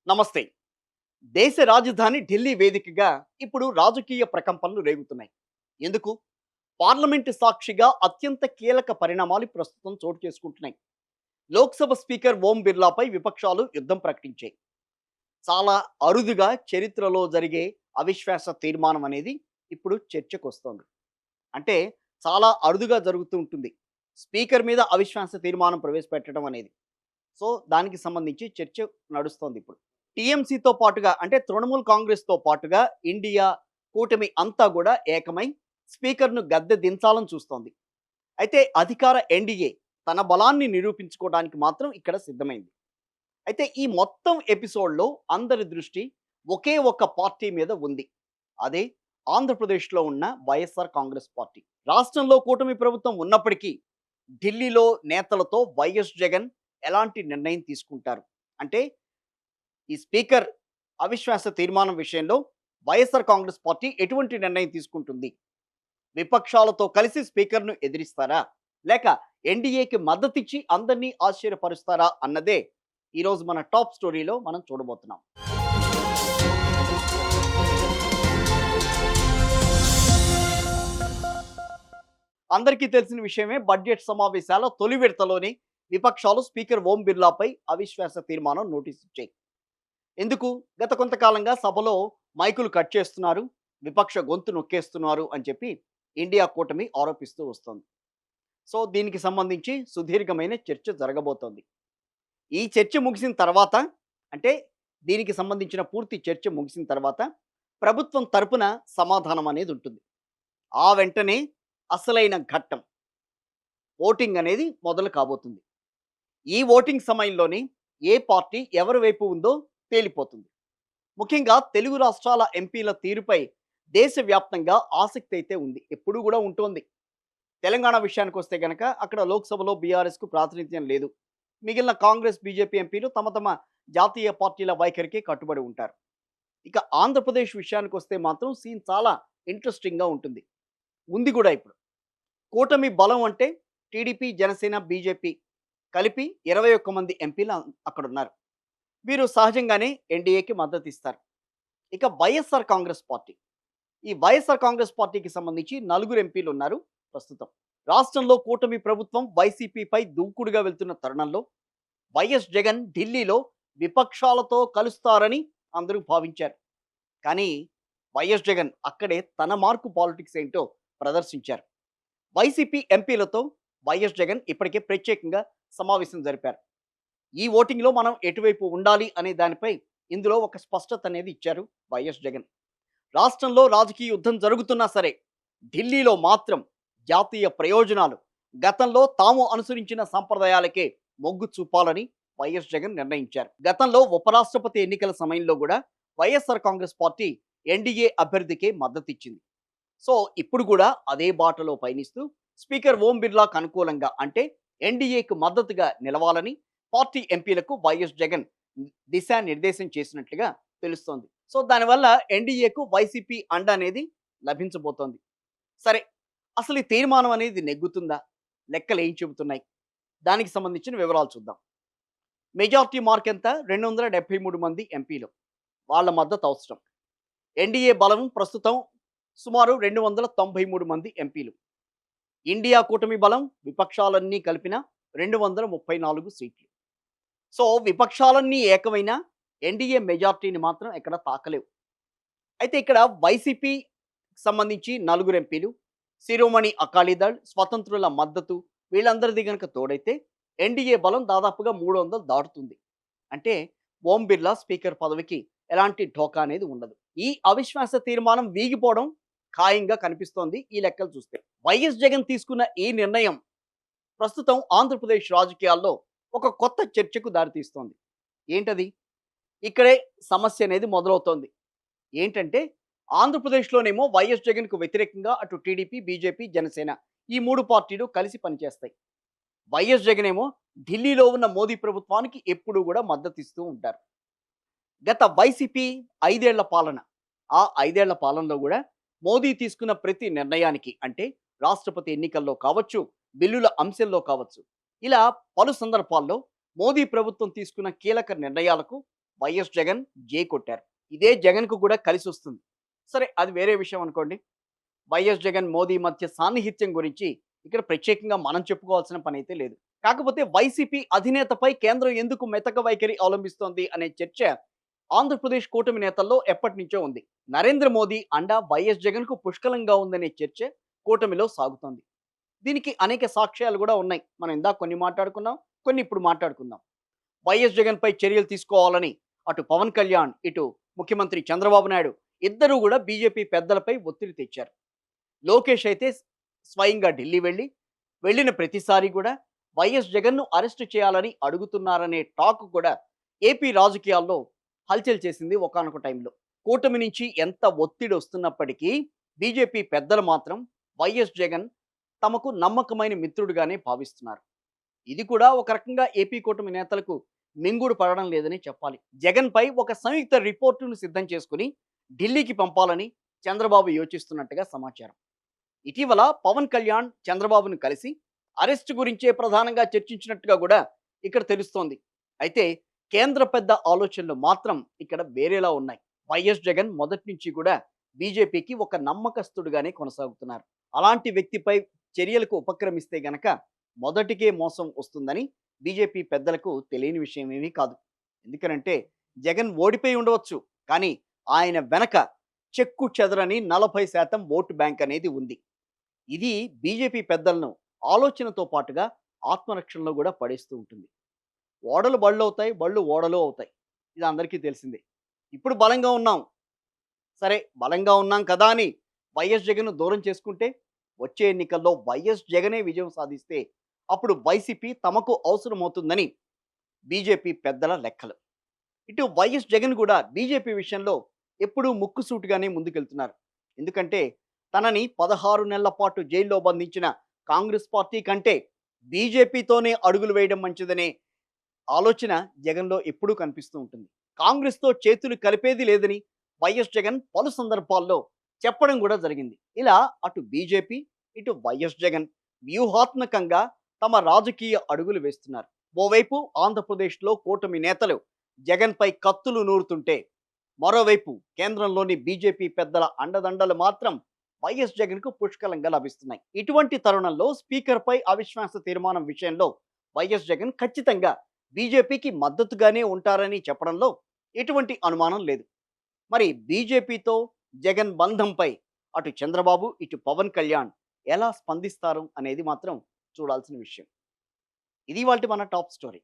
నమస్తే. దేశ రాజధాని ఢిల్లీ వేదికగా ఇప్పుడు రాజకీయ ప్రకంపనలు రేగుతున్నాయి. ఎందుకు? పార్లమెంటు సాక్షిగా అత్యంత కీలక పరిణామాలు ప్రస్తుతం చోటు చేసుకుంటున్నాయి. లోక్సభ స్పీకర్ ఓం బిర్లాపై విపక్షాలు యుద్ధం ప్రకటించాయి. చాలా అరుదుగా చరిత్రలో జరిగే అవిశ్వాస తీర్మానం అనేది ఇప్పుడు చర్చకొస్తోంది. అంటే చాలా అరుదుగా జరుగుతూ ఉంటుంది. స్పీకర్ మీద అవిశ్వాస తీర్మానం ప్రవేశపెట్టడం అనేది. సో, దానికి సంబంధించి చర్చ నడుస్తోంది ఇప్పుడు. టీఎంసీతో పాటుగా అంటే తృణమూల్ కాంగ్రెస్‌తో పాటుగా ఇండియా కూటమి అంతా గూడా ఏకమై స్పీకర్‌ను గద్దె దించాలని చూస్తోంది. అయితే అధికార ఎన్‌డీఏ తన బలాన్ని నిరూపించుకోవడానికి మాత్రం ఇక్కడ సిద్ధమైంది. అయితే ఈ మొత్తం ఎపిసోడ్‌లో అందరి దృష్టి ఒకే ఒక్క పార్టీ మీద ఉంది. అదే ఆంధ్రప్రదేశ్‌లో ఉన్న వైఎస్ఆర్ కాంగ్రెస్ పార్టీ. రాష్ట్రంలో కూటమి ప్రభుత్వం ఉన్నప్పటికీ ఢిల్లీలో నేతలతో వైఎస్ జగన్ ఎలాంటి నిర్ణయం తీసుకుంటారు? అంటే ఈ స్పీకర్ అవిశ్వాస తీర్మానం విషయంలో వైఎస్ఆర్ కాంగ్రెస్ పార్టీ ఎటువంటి నిర్ణయం తీసుకుంటుంది? విపక్షాలతో కలిసి స్పీకర్‌ను ఎదిరిస్తారా? లేక ఎన్‌డీఏకి మద్దతిచ్చి అందరినీ ఆశ్చర్యపరుస్తారా అన్నదే ఈరోజు మన టాప్ స్టోరీలో మనం చూడబోతున్నాం. అందరికీ తెలిసిన విషయమే, బడ్జెట్ సమావేశాల తొలి విడతలోనే విపక్షాలు స్పీకర్ ఓం బిర్లాపై అవిశ్వాస తీర్మానం నోటీస్ ఇచ్చాయి. ఎందుకు? గత కొంతకాలంగా సభలో మైకులు కట్ చేస్తున్నారు, విపక్ష గొంతు నొక్కేస్తున్నారు అని చెప్పి ఇండియా కూటమి ఆరోపిస్తూ వస్తోంది. సో, దీనికి సంబంధించి సుదీర్ఘమైన చర్చ జరగబోతోంది. ఈ చర్చ ముగిసిన తర్వాత, అంటే దీనికి సంబంధించిన పూర్తి చర్చ ముగిసిన తర్వాత ప్రభుత్వం తరపున సమాధానం అనేది ఉంటుంది. ఆ వెంటనే అసలైన ఘట్టం ఓటింగ్ అనేది మొదలు కాబోతుంది. ఈ ఓటింగ్ సమయంలోనే ఏ పార్టీ ఎవరి వైపు ఉందో తేలిపోతుంది. ముఖ్యంగా తెలుగు రాష్ట్రాల ఎంపీల తీరుపై దేశవ్యాప్తంగా ఆసక్తి అయితే ఉంది, ఎప్పుడూ కూడా ఉంటోంది. తెలంగాణ విషయానికి వస్తే గనక అక్కడ లోక్సభలో బీఆర్ఎస్కు ప్రాతినిధ్యం లేదు. మిగిలిన కాంగ్రెస్, బీజేపీ ఎంపీలు తమ తమ జాతీయ పార్టీల వైఖరికి కట్టుబడి ఉంటారు. ఇక ఆంధ్రప్రదేశ్ విషయానికి వస్తే మాత్రం సీన్ చాలా ఇంట్రెస్టింగ్గా ఉంటుంది. ఉంది కూడా ఇప్పుడు. కూటమి బలం అంటే టీడీపీ, జనసేన, బీజేపీ కలిపి 21 మంది ఎంపీలు అక్కడున్నారు. వీరు సహజంగానే ఎన్డీఏకి మద్దతు ఇస్తారు. ఇక వైఎస్ఆర్ కాంగ్రెస్ పార్టీ, ఈ వైఎస్ఆర్ కాంగ్రెస్ పార్టీకి సంబంధించి నలుగురు ఎంపీలు ఉన్నారు ప్రస్తుతం. రాష్ట్రంలో కూటమి ప్రభుత్వం వైసీపీపై దూకుడుగా వెళ్తున్న తరుణంలో వైఎస్ జగన్ ఢిల్లీలో విపక్షాలతో కలుస్తారని అందరూ భావించారు. కానీ వైఎస్ జగన్ అక్కడే తన మార్కు పాలిటిక్స్ ఏంటో ప్రదర్శించారు. వైసీపీ ఎంపీలతో వైఎస్ జగన్ ఇప్పటికే ప్రత్యేకంగా సమావేశం జరిపారు. ఈ ఓటింగ్లో మనం ఎటువైపు ఉండాలి అనే దానిపై ఇందులో ఒక స్పష్టత అనేది ఇచ్చారు వైఎస్ జగన్. రాష్ట్రంలో రాజకీయ యుద్ధం జరుగుతున్నా సరే ఢిల్లీలో మాత్రం జాతీయ ప్రయోజనాలు, గతంలో తాము అనుసరించిన సంప్రదాయాలకే మొగ్గు చూపాలని వైఎస్ జగన్ నిర్ణయించారు. గతంలో ఉపరాష్ట్రపతి ఎన్నికల సమయంలో కూడా వైఎస్ఆర్ కాంగ్రెస్ పార్టీ ఎన్డీఏ అభ్యర్థికే మద్దతు ఇచ్చింది. సో ఇప్పుడు కూడా అదే బాటలో పయనిస్తూ స్పీకర్ ఓం బిర్లాకు అనుకూలంగా, అంటే ఎన్డీఏకు మద్దతుగా నిలవాలని పార్టీ ఎంపీలకు వైఎస్ జగన్ దిశానిర్దేశం చేసినట్లుగా తెలుస్తోంది. సో దానివల్ల ఎన్డీఏకు వైసీపీ అండ అనేది లభించబోతోంది. సరే, అసలు ఈ తీర్మానం అనేది నెగ్గుతుందా? లెక్కలు ఏం చెబుతున్నాయి? దానికి సంబంధించిన వివరాలు చూద్దాం. మెజార్టీ మార్క్ ఎంత? 273 మంది ఎంపీలు, వాళ్ళ మద్దతు అవసరం. ఎన్డీఏ బలం ప్రస్తుతం సుమారు 293 మంది ఎంపీలు. ఇండియా కూటమి బలం విపక్షాలన్నీ కలిపిన 234 సీట్లు. సో విపక్షాలన్నీ ఏకమైన ఎన్డీఏ మెజార్టీని మాత్రం ఎక్కడ తాకలేవు. అయితే ఇక్కడ వైసీపీ సంబంధించి నలుగురు ఎంపీలు, శిరోమణి అకాలీదళ్, స్వతంత్రుల మద్దతు, వీళ్ళందరిది గనక తోడైతే ఎన్డీఏ బలం దాదాపుగా 300 దాటుతుంది. అంటే ఓం బిర్లా స్పీకర్ పదవికి ఎలాంటి ఢోకా అనేది ఉండదు. ఈ అవిశ్వాస తీర్మానం వీగిపోవడం ఖాయంగా కనిపిస్తోంది ఈ లెక్కలు చూస్తే. వైఎస్ జగన్ తీసుకున్న ఈ నిర్ణయం ప్రస్తుతం ఆంధ్రప్రదేశ్ రాజకీయాల్లో ఒక కొత్త చర్చకు దారితీస్తోంది. ఏంటది? ఇక్కడే సమస్య అనేది మొదలవుతోంది. ఏంటంటే ఆంధ్రప్రదేశ్లోనేమో వైఎస్ జగన్కు వ్యతిరేకంగా అటు టీడీపీ, బీజేపీ, జనసేన ఈ 3 పార్టీలు కలిసి పనిచేస్తాయి. వైఎస్ జగన్ ఏమో ఢిల్లీలో ఉన్న మోదీ ప్రభుత్వానికి ఎప్పుడూ కూడా మద్దతు ఇస్తూ ఉంటారు. గత వైసీపీ 5 ఏళ్ల పాలన, ఆ 5 ఏళ్ల పాలనలో కూడా మోదీ తీసుకున్న ప్రతి నిర్ణయానికి, అంటే రాష్ట్రపతి ఎన్నికల్లో కావచ్చు, బిల్లుల అంశంలో కావచ్చు, ఇలా పలు సందర్భాల్లో మోదీ ప్రభుత్వం తీసుకున్న కీలక నిర్ణయాలకు వైఎస్ జగన్ జే కొట్టారు. ఇదే జగన్కు కూడా కలిసి వస్తుంది. సరే, అది వేరే విషయం అనుకోండి. వైఎస్ జగన్ మోదీ మధ్య సాన్నిహిత్యం గురించి ఇక్కడ ప్రత్యేకంగా మనం చెప్పుకోవాల్సిన పని అయితే లేదు. కాకపోతే వైసీపీ అధినేతపై కేంద్రం ఎందుకు మెతక వైఖరి అవలంబిస్తోంది అనే చర్చ ఆంధ్రప్రదేశ్ కూటమి నేతల్లో ఎప్పటి నుంచో ఉంది. నరేంద్ర మోదీ అండ వైఎస్ జగన్ కు పుష్కలంగా ఉందనే చర్చ కూటమిలో సాగుతోంది. దీనికి అనేక సాక్ష్యాలు కూడా ఉన్నాయి. మనం ఇందాక కొన్ని మాట్లాడుకున్నాం, కొన్ని ఇప్పుడు మాట్లాడుకుందాం. వైఎస్ జగన్ పై చర్యలు తీసుకోవాలని అటు పవన్ కళ్యాణ్, ఇటు ముఖ్యమంత్రి చంద్రబాబు నాయుడు ఇద్దరూ కూడా బీజేపీ పెద్దలపై ఒత్తిడి తెచ్చారు. లోకేష్ అయితే స్వయంగా ఢిల్లీ వెళ్ళిన ప్రతిసారి కూడా వైఎస్ జగన్ను అరెస్టు చేయాలని అడుగుతున్నారనే టాక్ కూడా ఏపీ రాజకీయాల్లో హల్చల్ చేసింది ఒకానొక టైంలో. కూటమి నుంచి ఎంత ఒత్తిడి వస్తున్నప్పటికీ బీజేపీ పెద్దలు మాత్రం వైఎస్ జగన్ తమకు నమ్మకమైన మిత్రుడిగానే భావిస్తున్నారు. ఇది కూడా ఒక రకంగా ఏపీ కూటమి నేతలకు మింగుడు పడడం లేదని చెప్పాలి. జగన్ పై ఒక సంయుక్త రిపోర్టును సిద్ధం చేసుకుని ఢిల్లీకి పంపాలని చంద్రబాబు యోచిస్తున్నట్టుగా సమాచారం. ఇటీవల పవన్ కళ్యాణ్ చంద్రబాబును కలిసి అరెస్ట్ గురించే ప్రధానంగా చర్చించినట్టుగా కూడా ఇక్కడ తెలుస్తోంది. అయితే కేంద్ర పెద్ద ఆలోచనలు మాత్రం ఇక్కడ వేరేలా ఉన్నాయి. వైఎస్ జగన్ మొదటి నుంచి కూడా బీజేపీకి ఒక నమ్మకస్తుడుగానే కొనసాగుతున్నారు. అలాంటి వ్యక్తిపై చర్యలకు ఉపక్రమిస్తే గనక మొదటికే మోసం వస్తుందని బీజేపీ పెద్దలకు తెలియని విషయం ఏమీ కాదు. ఎందుకనంటే జగన్ ఓడిపోయి ఉండవచ్చు, కానీ ఆయన వెనక చెక్కు చెదరని 40% ఓటు బ్యాంక్ అనేది ఉంది. ఇది బీజేపీ పెద్దలను ఆలోచనతో పాటుగా ఆత్మరక్షణలో కూడా పడేస్తూ ఉంటుంది. ఓడలు బళ్ళు అవుతాయి, బళ్ళు ఓడలు అవుతాయి. ఇది అందరికీ తెలిసిందే. ఇప్పుడు బలంగా ఉన్నాం, సరే బలంగా ఉన్నాం కదా అని వైఎస్ జగన్ను దూరం చేసుకుంటే వచ్చే ఎన్నికల్లో వైఎస్ జగనే విజయం సాధిస్తే అప్పుడు వైసీపీ తమకు అవసరమవుతుందని బీజేపీ పెద్దల లెక్కలు. ఇటు వైఎస్ జగన్ కూడా బీజేపీ విషయంలో ఎప్పుడూ ముక్కుసూటిగానే ముందుకెళ్తున్నారు. ఎందుకంటే తనని 16 నెలల పాటు జైల్లో బంధించిన కాంగ్రెస్ పార్టీ కంటే బీజేపీతోనే అడుగులు వేయడం మంచిదనే ఆలోచన జగన్లో ఎప్పుడూ కనిపిస్తూ ఉంటుంది. కాంగ్రెస్తో చేతులు కలిపేది లేదని వైఎస్ జగన్ పలు సందర్భాల్లో చెప్పడం కూడా జరిగింది. ఇలా అటు బీజేపీ, ఇటు వైఎస్ జగన్ వ్యూహాత్మకంగా తమ రాజకీయ అడుగులు వేస్తున్నారు. ఓవైపు ఆంధ్రప్రదేశ్లో కూటమి నేతలు జగన్పై కత్తులు నూరుతుంటే, మరోవైపు కేంద్రంలోని బీజేపీ పెద్దల అండదండలు మాత్రం వైఎస్ జగన్కు పుష్కలంగా లభిస్తున్నాయి. ఇటువంటి తరుణంలో స్పీకర్పై అవిశ్వాస తీర్మానం విషయంలో వైఎస్ జగన్ ఖచ్చితంగా బీజేపీకి మద్దతుగానే ఉంటారని చెప్పడంలో ఎటువంటి అనుమానం లేదు. మరి బీజేపీతో జగన్ బంధంపై అటు చంద్రబాబు, ఇటు పవన్ కళ్యాణ్ ఎలా స్పందిస్తారు అనేది మాత్రం చూడాల్సిన విషయం. ఇది ఇవాల్టి మన టాప్ స్టోరీ.